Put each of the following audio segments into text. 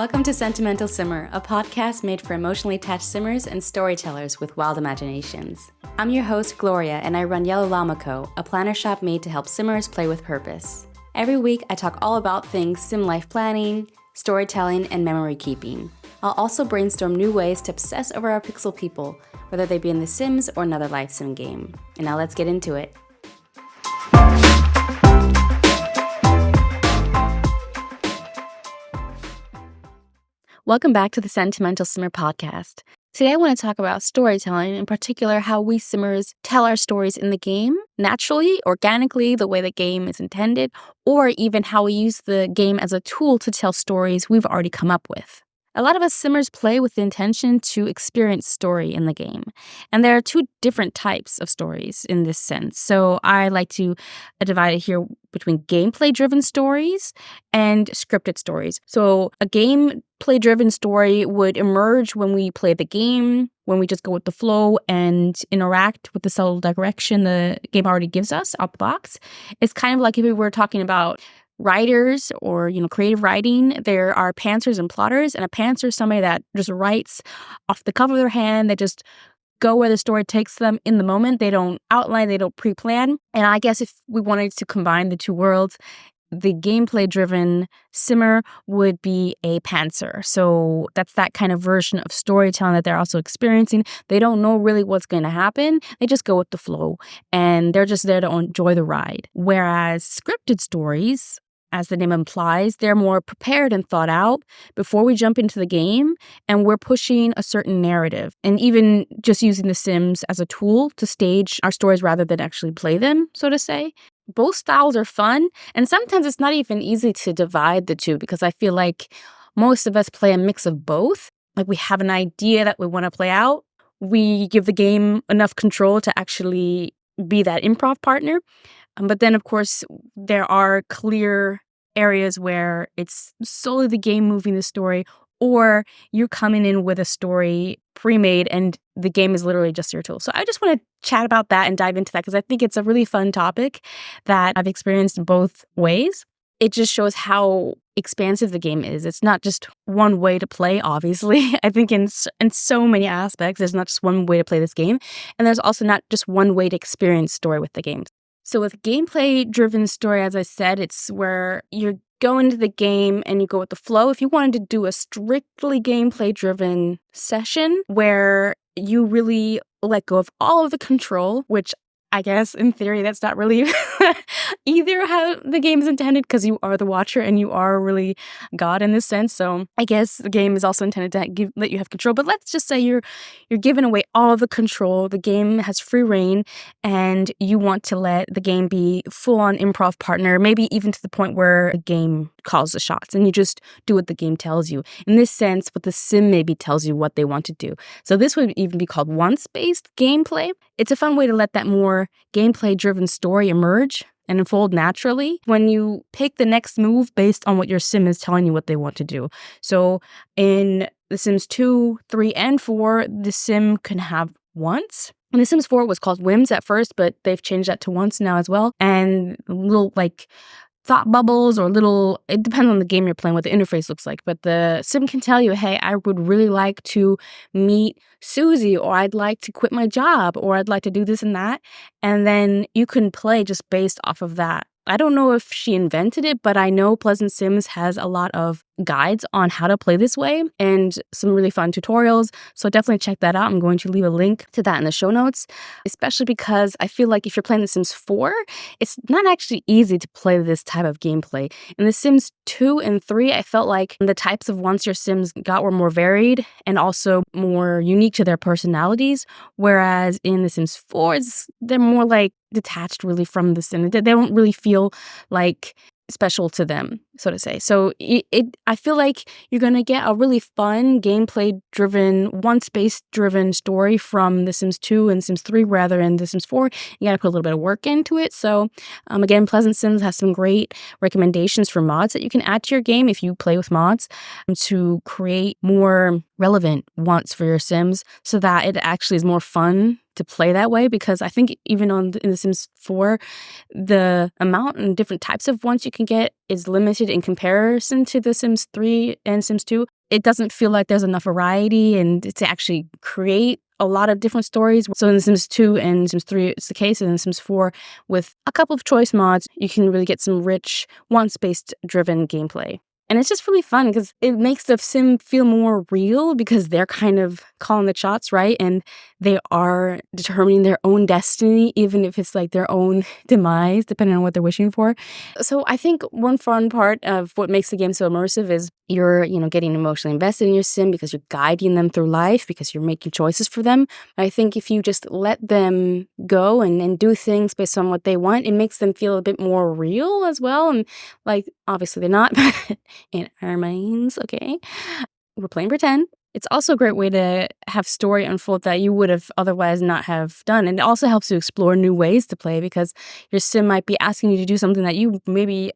Welcome to Sentimental Simmer, a podcast made for emotionally attached simmers and storytellers with wild imaginations. I'm your host, Gloria, and I run Yellow Llama Co., a planner shop made to help simmers play with purpose. Every week, I talk all about things sim life planning, storytelling, and memory keeping. I'll also brainstorm new ways to obsess over our pixel people, whether they be in The Sims or another life sim game. And now let's get into it. Welcome back to the Sentimental Simmer podcast. Today I want to talk about storytelling, in particular how we simmers tell our stories in the game, naturally, organically, the way the game is intended, or even how we use the game as a tool to tell stories we've already come up with. A lot of us simmers play with the intention to experience story in the game. And there are two different types of stories in this sense. So I like to divide it here between gameplay-driven stories and scripted stories. So a gameplay-driven story would emerge when we play the game, when we just go with the flow and interact with the subtle direction the game already gives us out the box. It's kind of like if we were talking about writers or, creative writing. There are pantsers and plotters, and a pantser is somebody that just writes off the cuff of their hand. They just go where the story takes them in the moment. They don't outline, they don't pre-plan. And I guess if we wanted to combine the two worlds, the gameplay-driven simmer would be a pantser. So that's that kind of version of storytelling that they're also experiencing. They don't know really what's going to happen. They just go with the flow, and they're just there to enjoy the ride. Whereas scripted stories, as the name implies, they're more prepared and thought out before we jump into the game, and we're pushing a certain narrative and even just using the Sims as a tool to stage our stories rather than actually play them, so to say. Both styles are fun, and sometimes it's not even easy to divide the two because I feel like most of us play a mix of both. Like we have an idea that we want to play out. We give the game enough control to actually be that improv partner. But then, of course, there are clear areas where it's solely the game moving the story, or you're coming in with a story pre-made and the game is literally just your tool. So I just want to chat about that and dive into that because I think it's a really fun topic that I've experienced in both ways. It just shows how expansive the game is. It's not just one way to play, obviously. I think in so many aspects, there's not just one way to play this game. And there's also not just one way to experience story with the game. So with gameplay-driven story, as I said, it's where you go into the game and you go with the flow. If you wanted to do a strictly gameplay-driven session where you really let go of all of the control, which I guess in theory that's not really either how the game is intended because you are the watcher and you are really God in this sense. So I guess the game is also intended to let you have control. But let's just say you're giving away all of the control. The game has free reign and you want to let the game be full-on improv partner, maybe even to the point where a game calls the shots and you just do what the game tells you. In this sense, what the sim maybe tells you what they want to do. So this would even be called once-based gameplay. It's a fun way to let that more gameplay-driven story emerge and unfold naturally when you pick the next move based on what your sim is telling you what they want to do. So in The Sims 2, 3, and 4, the sim can have once. And The Sims 4 was called whims at first, but they've changed that to once now as well. And little thought bubbles or it depends on the game you're playing, what the interface looks like. But the sim can tell you, hey, I would really like to meet Susie, or I'd like to quit my job, or I'd like to do this and that. And then you can play just based off of that. I don't know if she invented it, but I know Pleasant Sims has a lot of guides on how to play this way and some really fun tutorials. So definitely check that out. I'm going to leave a link to that in the show notes, especially because I feel like if you're playing The Sims 4, it's not actually easy to play this type of gameplay. In The Sims 2 and 3, I felt like the types of wants your Sims got were more varied and also more unique to their personalities. Whereas in The Sims 4, they're more detached really from the sim. They don't really feel like special to them, so to say. So I feel like you're going to get a really fun gameplay-driven, once-based-driven story from The Sims 2 and Sims 3 rather than The Sims 4. You got to put a little bit of work into it. So again, Pleasant Sims has some great recommendations for mods that you can add to your game if you play with mods to create more relevant wants for your Sims so that it actually is more fun to play that way, because I think even in The Sims 4, the amount and different types of wants you can get is limited in comparison to The Sims 3 and Sims 2. it doesn't feel like there's enough variety and to actually create a lot of different stories. So in Sims 2 and Sims 3, it's the case. And in Sims 4, with a couple of choice mods, you can really get some rich, want-based driven gameplay. And it's just really fun because it makes the sim feel more real because they're kind of calling the shots, right? And they are determining their own destiny, even if it's like their own demise, depending on what they're wishing for. So I think one fun part of what makes the game so immersive is you're, getting emotionally invested in your sim because you're guiding them through life, because you're making choices for them. I think if you just let them go and do things based on what they want, it makes them feel a bit more real as well. And like, obviously they're not, but in our minds, okay? We're playing pretend. It's also a great way to have story unfold that you would have otherwise not have done. And it also helps you explore new ways to play because your sim might be asking you to do something that you maybe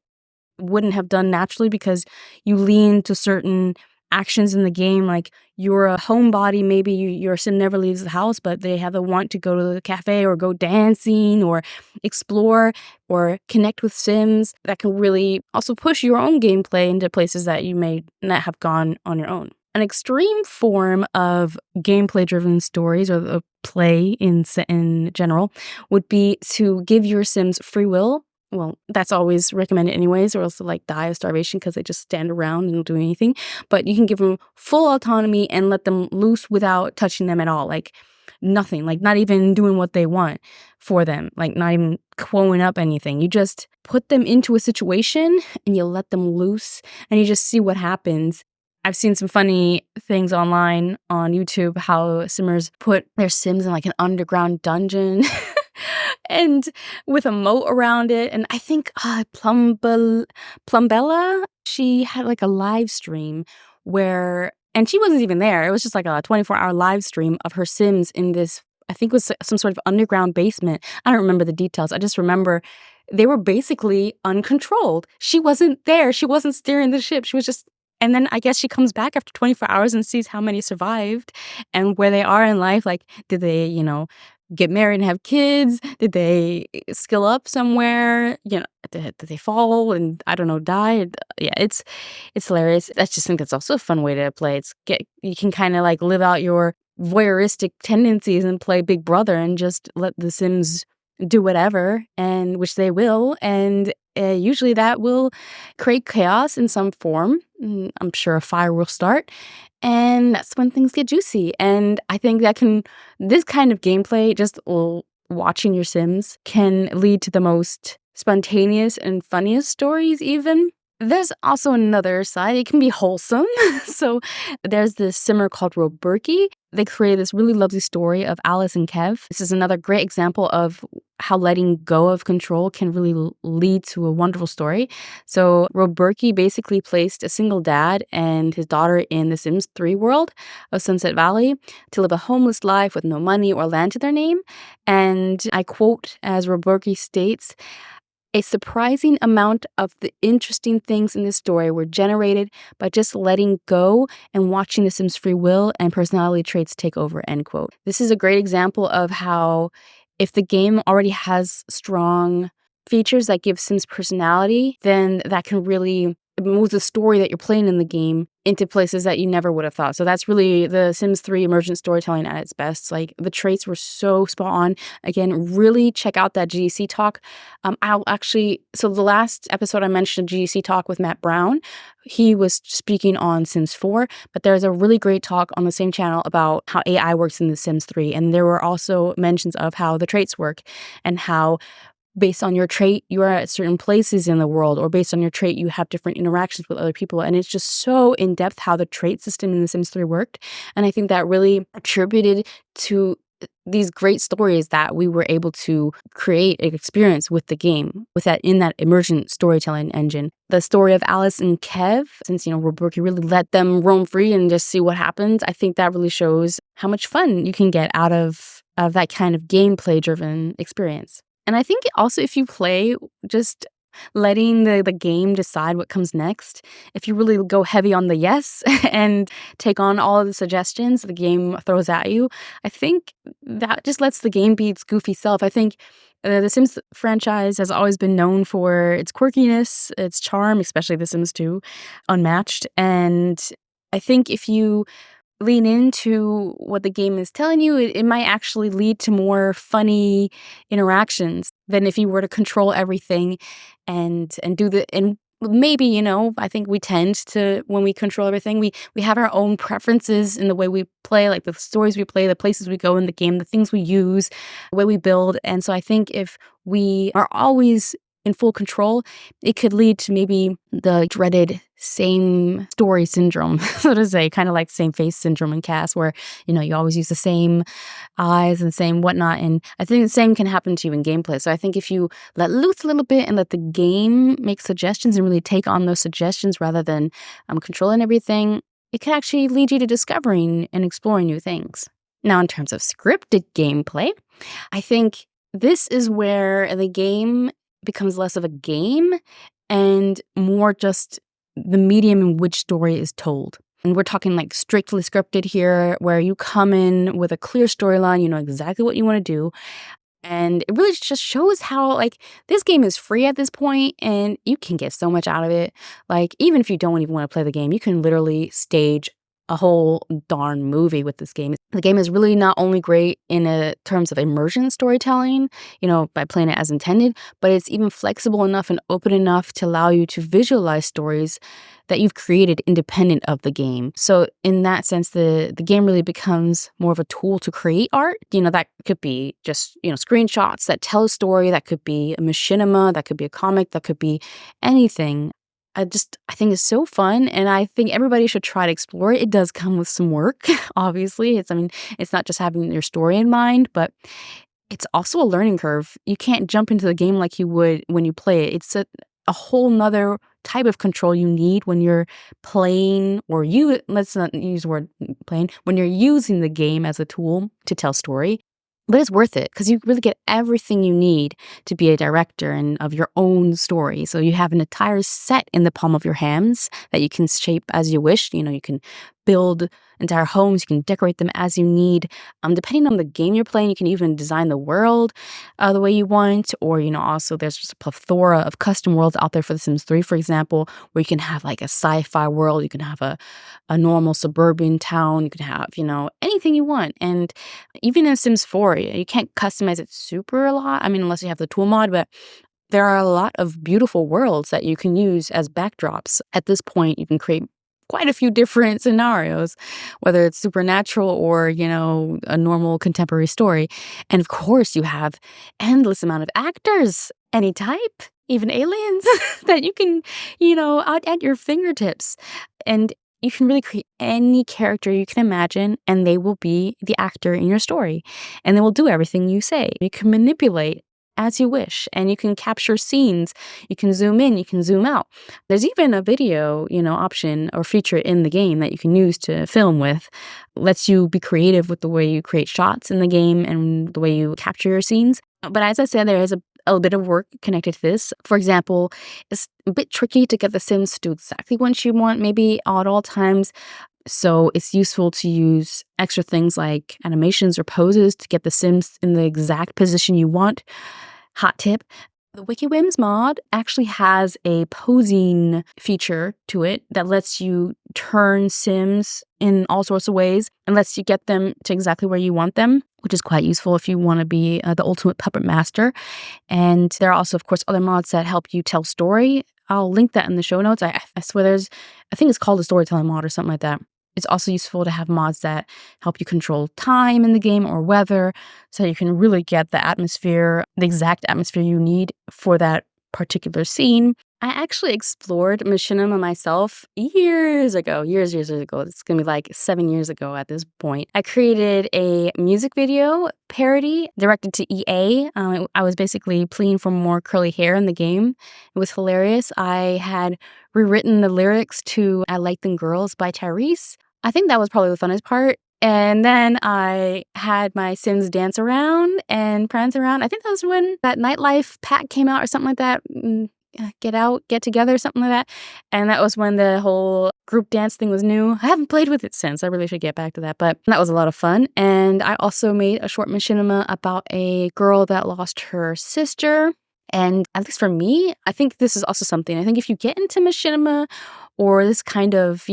wouldn't have done naturally because you lean to certain actions in the game. Like you're a homebody, maybe your sim never leaves the house, but they have the want to go to the cafe or go dancing or explore or connect with sims that can really also push your own gameplay into places that you may not have gone on your own. An extreme form of gameplay-driven stories or the play in general would be to give your sims free will. Well, that's always recommended anyways, or else they'll like die of starvation because they just stand around and don't do anything. But you can give them full autonomy and let them loose without touching them at all. Like nothing, like not even doing what they want for them, like not even queuing up anything. You just put them into a situation and you let them loose and you just see what happens. I've seen some funny things online on YouTube how simmers put their sims in like an underground dungeon and with a moat around it. And I think Plumbella, she had like a live stream where, and she wasn't even there. It was just like a 24-hour live stream of her sims in this, I think it was some sort of underground basement. I don't remember the details. I just remember they were basically uncontrolled. She wasn't there. She wasn't steering the ship. She was just, and then I guess she comes back after 24 hours and sees how many survived and where they are in life. Like, did they, get married and have kids? Did they skill up somewhere? Did they fall and, I don't know, die? Yeah, it's hilarious. I just think that's also a fun way to play. You can kind of like live out your voyeuristic tendencies and play Big Brother and just let the Sims do whatever, and which they will, and usually that will create chaos in some form. I'm sure a fire will start, and that's when things get juicy. And I think this kind of gameplay, just watching your Sims, can lead to the most spontaneous and funniest stories even. There's also another side. It can be wholesome. So there's this simmer called Roberki. They created this really lovely story of Alice and Kev. This is another great example of how letting go of control can really lead to a wonderful story. So Roberki basically placed a single dad and his daughter in the Sims 3 world of Sunset Valley to live a homeless life with no money or land to their name. And I quote, as Roberki states, "A surprising amount of the interesting things in this story were generated by just letting go and watching the Sims' free will and personality traits take over," end quote. This is a great example of how if the game already has strong features that give Sims personality, then that can really move the story that you're playing in the game into places that you never would have thought. So that's really the Sims 3 emergent storytelling at its best. Like the traits were so spot on. Again, really check out that GDC talk. So the last episode I mentioned GDC talk with Matt Brown. He was speaking on Sims 4, but there's a really great talk on the same channel about how AI works in the Sims 3. And there were also mentions of how the traits work and how based on your trait, you are at certain places in the world, or based on your trait, you have different interactions with other people. And it's just so in-depth how the trait system in The Sims 3 worked. And I think that really attributed to these great stories that we were able to create an experience with the game, with that in that emergent storytelling engine. The story of Alice and Kev, since, Roberki really let them roam free and just see what happens, I think that really shows how much fun you can get out of that kind of gameplay-driven experience. And I think also if you play just letting the game decide what comes next, if you really go heavy on the yes and take on all of the suggestions the game throws at you, I think that just lets the game be its goofy self. I think the Sims franchise has always been known for its quirkiness, its charm, especially The Sims 2, unmatched. And I think if you lean into what the game is telling you, it might actually lead to more funny interactions than if you were to control everything and do the and maybe, I think we tend to when we control everything, we have our own preferences in the way we play, like the stories we play, the places we go in the game, the things we use, the way we build. And so I think if we are always in full control, it could lead to maybe the dreaded same story syndrome, so to say, kind of like same face syndrome in cast, where you always use the same eyes and the same whatnot. And I think the same can happen to you in gameplay. So I think if you let loose a little bit and let the game make suggestions and really take on those suggestions rather than controlling everything, it can actually lead you to discovering and exploring new things. Now, in terms of scripted gameplay, I think this is where the game becomes less of a game and more just the medium in which story is told. And we're talking like strictly scripted here, where you come in with a clear storyline, you know exactly what you want to do. And it really just shows how, like, this game is free at this point and you can get so much out of it. Like, even if you don't even want to play the game, you can literally stage a whole darn movie with this game. The game is really not only great in terms of immersion storytelling, by playing it as intended, but it's even flexible enough and open enough to allow you to visualize stories that you've created independent of the game. So in that sense, the game really becomes more of a tool to create art. That could be just, screenshots that tell a story, that could be a machinima, that could be a comic, that could be anything. I think it's so fun, and I think everybody should try to explore it. It does come with some work, obviously. It's not just having your story in mind, but it's also a learning curve. You can't jump into the game like you would when you play it. It's a whole nother type of control you need when you're playing, or let's not use the word playing, when you're using the game as a tool to tell story. But it's worth it because you really get everything you need to be a director and of your own story. So you have an entire set in the palm of your hands that you can shape as you wish. You can build entire homes. You can decorate them as you need. Depending on the game you're playing, you can even design the world the way you want. Or, also there's just a plethora of custom worlds out there for The Sims 3, for example, where you can have like a sci-fi world. You can have a normal suburban town. You can have, anything you want. And even in Sims 4, you can't customize it super a lot. Unless you have the tool mod, but there are a lot of beautiful worlds that you can use as backdrops. At this point, you can create quite a few different scenarios, whether it's supernatural or, a normal contemporary story. And of course, you have endless amount of actors, any type, even aliens that you can, out at your fingertips. And you can really create any character you can imagine, and they will be the actor in your story. And they will do everything you say. You can manipulate as you wish, and you can capture scenes. You can zoom in, you can zoom out. There's even a video, option or feature in the game that you can use to film with. Lets you be creative with the way you create shots in the game and the way you capture your scenes. But as I said, there is a bit of work connected to this. For example, it's a bit tricky to get the Sims to do exactly what you want, maybe at all times. So it's useful to use extra things like animations or poses to get the Sims in the exact position you want. Hot tip, the WikiWims mod actually has a posing feature to it that lets you turn Sims in all sorts of ways and lets you get them to exactly where you want them, which is quite useful if you want to be the ultimate puppet master. And there are also, of course, other mods that help you tell story. I'll link that in the show notes. I swear I think it's called a storytelling mod or something like that. It's also useful to have mods that help you control time in the game or weather, so you can really get the atmosphere, the exact atmosphere you need for that particular scene. I actually explored machinima myself years ago. It's going to be like 7 years ago at this point. I created a music video parody directed to EA. I was basically pleading for more curly hair in the game. It was hilarious. I had rewritten the lyrics to I Like Them Girls by Tyrese. I think that was probably the funnest part. And then I had my Sims dance around and prance around. I think that was when that Nightlife pack came out or something like that. Get out, get together, something like that. And that was when the whole group dance thing was new. I haven't played with it since. I really should get back to that. But that was a lot of fun. And I also made a short machinima about a girl that lost her sister. And at least for me, I think this is also something. I think if you get into machinima or this kind of,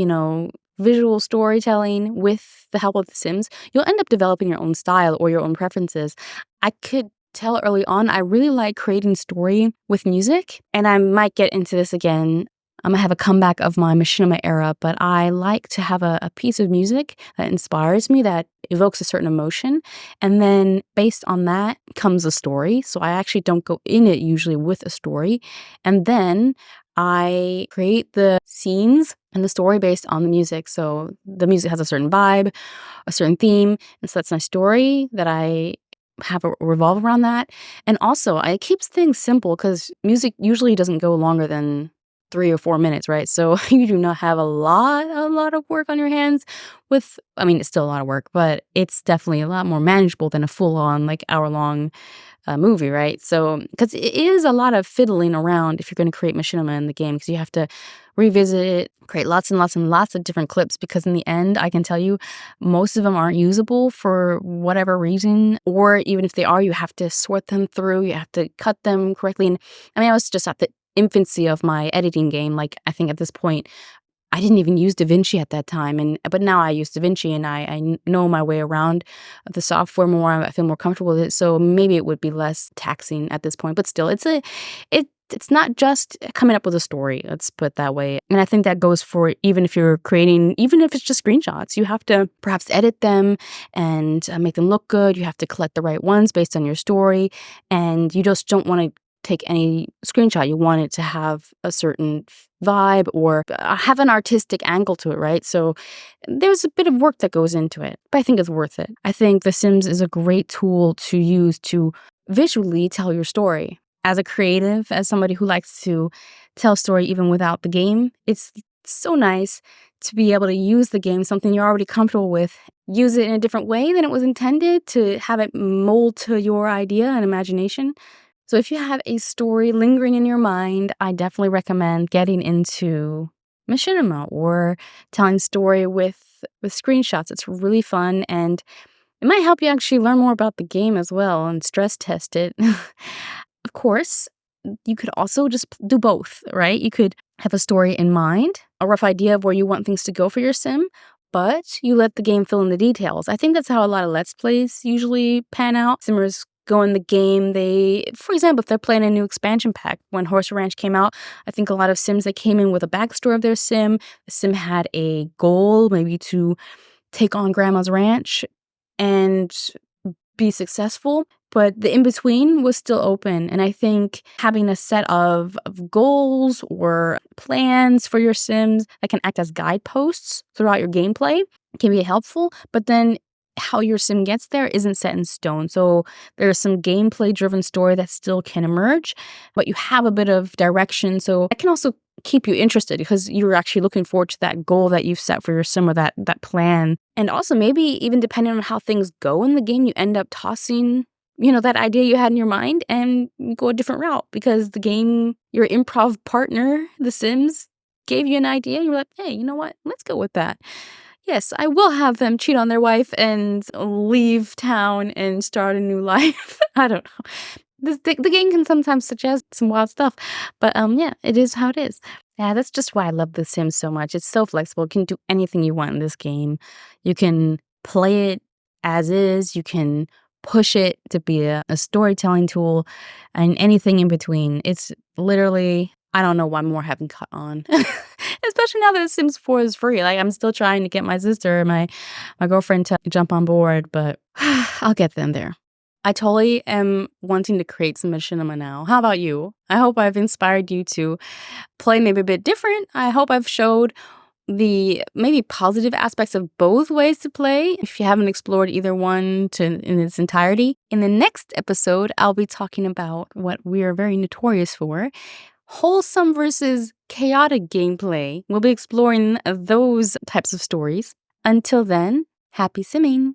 visual storytelling with the help of The Sims, you'll end up developing your own style or your own preferences. I could tell early on I really like creating story with music, and I might get into this again. I'm gonna have a comeback of my machinima era, but I like to have a piece of music that inspires me, that evokes a certain emotion, and then based on that comes a story. So I actually don't go in it usually with a story, and then I create the scenes and the story based on the music. So the music has a certain vibe, a certain theme, and so that's my story that I have a revolve around that. And also, it keeps things simple because music usually doesn't go longer than 3 or 4 minutes, right? So you do not have a lot of work on your hands with, I mean, it's still a lot of work, but it's definitely a lot more manageable than a full on, like, hour-long movie, right? So, because it is a lot of fiddling around if you're going to create machinima in the game, because you have to revisit it, create lots and lots and lots of different clips, because in the end, I can tell you, most of them aren't usable for whatever reason, or even if they are, you have to sort them through, you have to cut them correctly. And I mean, I was just at the infancy of my editing game. Like, I think at this point, I didn't even use DaVinci at that time, but now I use DaVinci, and I know my way around the software more. I feel more comfortable with it, so maybe it would be less taxing at this point. But still, it's not just coming up with a story. Let's put it that way. And I think that goes for even if you're creating, even if it's just screenshots, you have to perhaps edit them and make them look good. You have to collect the right ones based on your story, and you just don't want to take any screenshot. You want it to have a certain vibe or have an artistic angle to it, right? So there's a bit of work that goes into it, but I think it's worth it. I think The Sims is a great tool to use to visually tell your story. As a creative, as somebody who likes to tell a story even without the game, it's so nice to be able to use the game, something you're already comfortable with, use it in a different way than it was intended, to have it mold to your idea and imagination. So if you have a story lingering in your mind, I definitely recommend getting into machinima or telling story with screenshots. It's really fun, and it might help you actually learn more about the game as well and stress test it. Of course, you could also just do both, right? You could have a story in mind, a rough idea of where you want things to go for your sim, but you let the game fill in the details. I think that's how a lot of Let's Plays usually pan out. Simmers go in the game, for example, if they're playing a new expansion pack, when Horse Ranch came out, I think a lot of sims that came in with a backstory of their sim, the sim had a goal, maybe to take on Grandma's ranch and be successful, but the in-between was still open. And I think having a set of goals or plans for your sims that can act as guideposts throughout your gameplay can be helpful, but then how your sim gets there isn't set in stone. So there's some gameplay-driven story that still can emerge, but you have a bit of direction. So it can also keep you interested because you're actually looking forward to that goal that you've set for your sim or that plan. And also maybe even depending on how things go in the game, you end up tossing, that idea you had in your mind and you go a different route because the game, your improv partner, The Sims, gave you an idea. You're like, hey, you know what? Let's go with that. Yes, I will have them cheat on their wife and leave town and start a new life. I don't know. The game can sometimes suggest some wild stuff, but yeah, it is how it is. Yeah, that's just why I love The Sims so much. It's so flexible. You can do anything you want in this game. You can play it as is. You can push it to be a storytelling tool and anything in between. It's literally, I don't know why more haven't caught on. Especially now that Sims 4 is free. Like, I'm still trying to get my sister and my girlfriend to jump on board, but I'll get them there. I totally am wanting to create some machinima now. How about you? I hope I've inspired you to play maybe a bit different. I hope I've showed the maybe positive aspects of both ways to play if you haven't explored either one in its entirety. In the next episode, I'll be talking about what we are very notorious for: wholesome versus chaotic gameplay. We'll be exploring those types of stories. Until then, happy simming!